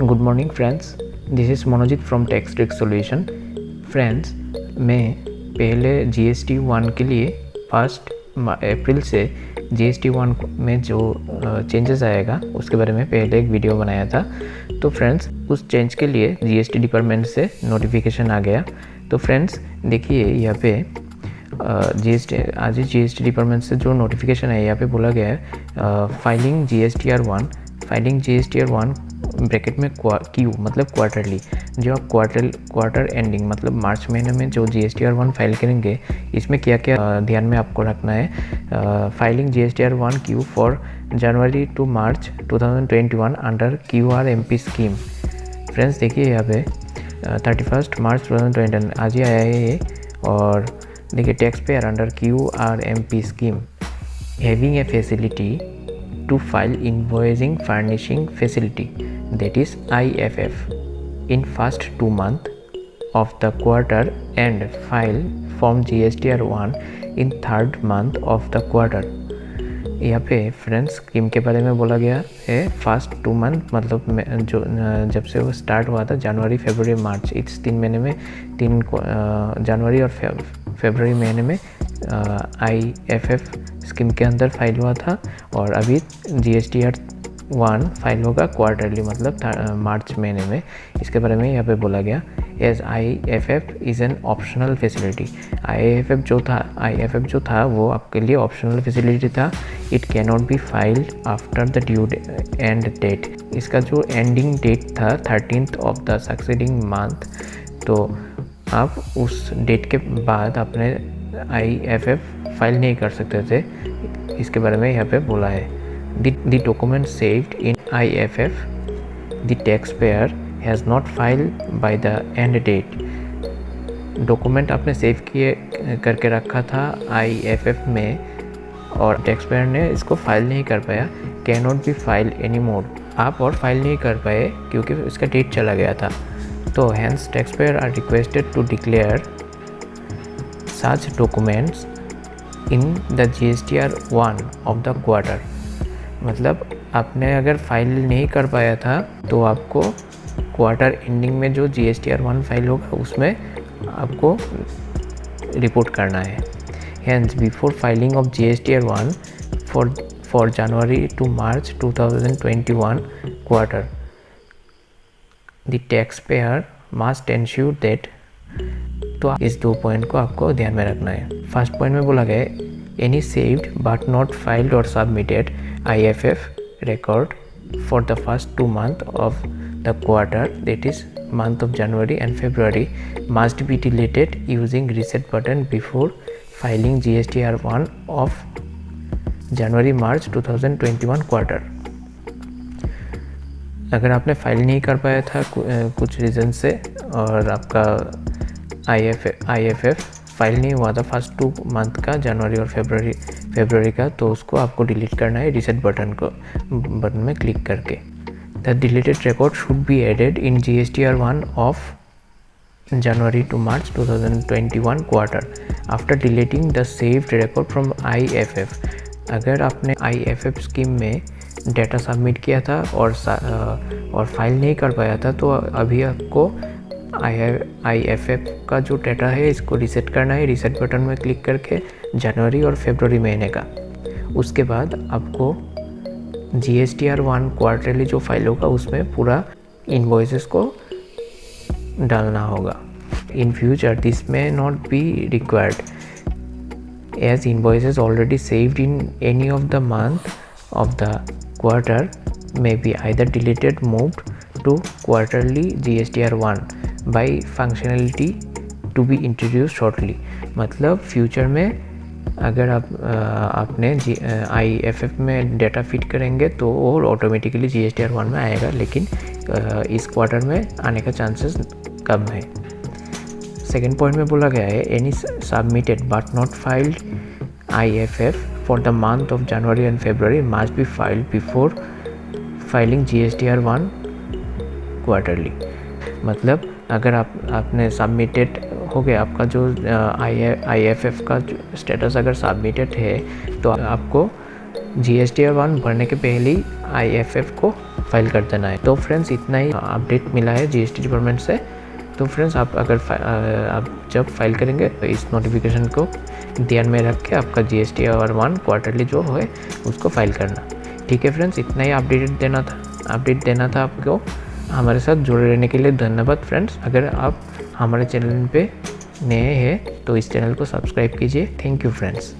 Good morning friends, this is Manojit from tax trick solution. Friends, मैं पहले GST 1 के लिए 1 अप्रैल से GST 1 में जो चेंजेस आएगा उसके बारे में पहले एक वीडियो बनाया था। तो फ्रेंड्स, उस चेंज के लिए GST डिपार्टमेंट से नोटिफिकेशन आ गया। तो फ्रेंड्स देखिए, यहाँ पे GST डिपार्टमेंट से जो नोटिफिकेशन है, यहाँ पे बोला गया है फाइलिंग GSTR 1 ब्रैकेट में क्यू मतलब क्वार्टरली। जो आप क्वार्टर एंडिंग मतलब मार्च महीने में जो GSTR 1 फाइल करेंगे, इसमें क्या क्या ध्यान में आपको रखना है। Filing GSTR 1 Q for January to March 2021 under QRMP scheme. Friends देखिए, यहाँ पे 31 मार्च 2021 आज ही आया है ये। और देखिए, tax payer under QRMP scheme having a facility to file invoicing furnishing facility, that is IFF, in first 2 months of the quarter and file form GSTR 1 in third month of the quarter। यहाँ पे friends scheme के बारे में बोला गया है first 2 month मतलब जो जब से वो स्टार्ट हुआ था जनवरी फरवरी मार्च, इस 3 महीने में जनवरी और फरवरी महीने में IFF स्कीम के अंदर फाइल हुआ था। और अभी GSTR 1 फाइल होगा क्वार्टरली मतलब मार्च महीने में। इसके बारे में यहाँ पे बोला गया as IFF is an optional facility. IFF जो था वो आपके लिए ऑप्शनल फैसिलिटी था। It can not be filed after the due end date. इसका जो एंडिंग डेट था 13th of the succeeding month, तो आप उस डेट के बाद अपने IFF फाइल नहीं कर सकते थे। इसके बारे में यहाँ पे बोला है the document saved in IFF the tax payer has not filed by the end date. Document आपने सेव किए करके रखा था IFF में और टैक्स पेयर ने इसको फाइल नहीं कर पाया। Can not B file any more, आप और फाइल नहीं कर पाए क्योंकि इसका डेट चला गया था। तो hence tax payer are requested to declare such documents in the GSTR 1 of the quarter. मतलब आपने अगर फाइल नहीं कर पाया था तो आपको क्वार्टर एंडिंग में जो GSTR 1 फाइल होगा उसमें आपको रिपोर्ट करना है। Hence before filing of GSTR 1 for January to March 2021 quarter the tax payer must ensure that. तो इस 2 पॉइंट को आपको ध्यान में रखना है। फर्स्ट पॉइंट में बोला गया any saved but not filed और submitted IFF record for the first 2 months of the quarter, that is month of January and February, must be deleted using reset button before filing GSTR 1 of January March 2021 quarter। अगर आपने file नहीं कर पाया था कुछ reason से और आपका IFF फाइल नहीं हुआ था फर्स्ट 2 मंथ का, जनवरी और फरवरी का, तो उसको आपको डिलीट करना है रिसेट बटन में क्लिक करके। The deleted record should be added in GSTR 1 of January to March 2021 quarter after deleting the saved record from IFF। अगर आपने IFF स्कीम में डेटा सबमिट किया था और फाइल नहीं कर पाया था तो अभी आपको IFF का जो डेटा है इसको रीसेट करना है रीसेट बटन में क्लिक करके जनवरी और फरवरी महीने का। उसके बाद आपको GSTR 1 क्वार्टरली जो फाइल होगा उसमें पूरा इनवॉइसेस को डालना होगा। In future this may not be required as invoices already saved in any of the month of the quarter may be either deleted moved to quarterly GSTR 1 by functionality to be introduced shortly। मतलब future में अगर आपने IFF में data fit करेंगे तो वो automatically GSTR 1 में आएगा, लेकिन इस क्वार्टर में आने का चांसेस कम है। सेकेंड पॉइंट में बोला गया है any submitted but not filed IFF for the month of January and February must be filed before filing GSTR 1 quarterly. मतलब अगर आपने सबमिटेड हो गया, आपका जो IFF का स्टेटस अगर सबमिटेड है तो आपको GSTR 1 भरने के पहले ही IFF को फाइल कर देना है। तो फ्रेंड्स इतना ही अपडेट मिला है GST डिपार्टमेंट से। तो फ्रेंड्स आप अगर आप जब फाइल करेंगे तो इस नोटिफिकेशन को ध्यान में रख के आपका GSTR 1 क्वार्टरली जो है उसको फाइल करना। ठीक है फ्रेंड्स, इतना ही अपडेट देना था आपको। हमारे साथ जुड़े रहने के लिए धन्यवाद फ्रेंड्स। अगर आप हमारे चैनल पे नए हैं तो इस चैनल को सब्सक्राइब कीजिए। Thank you friends.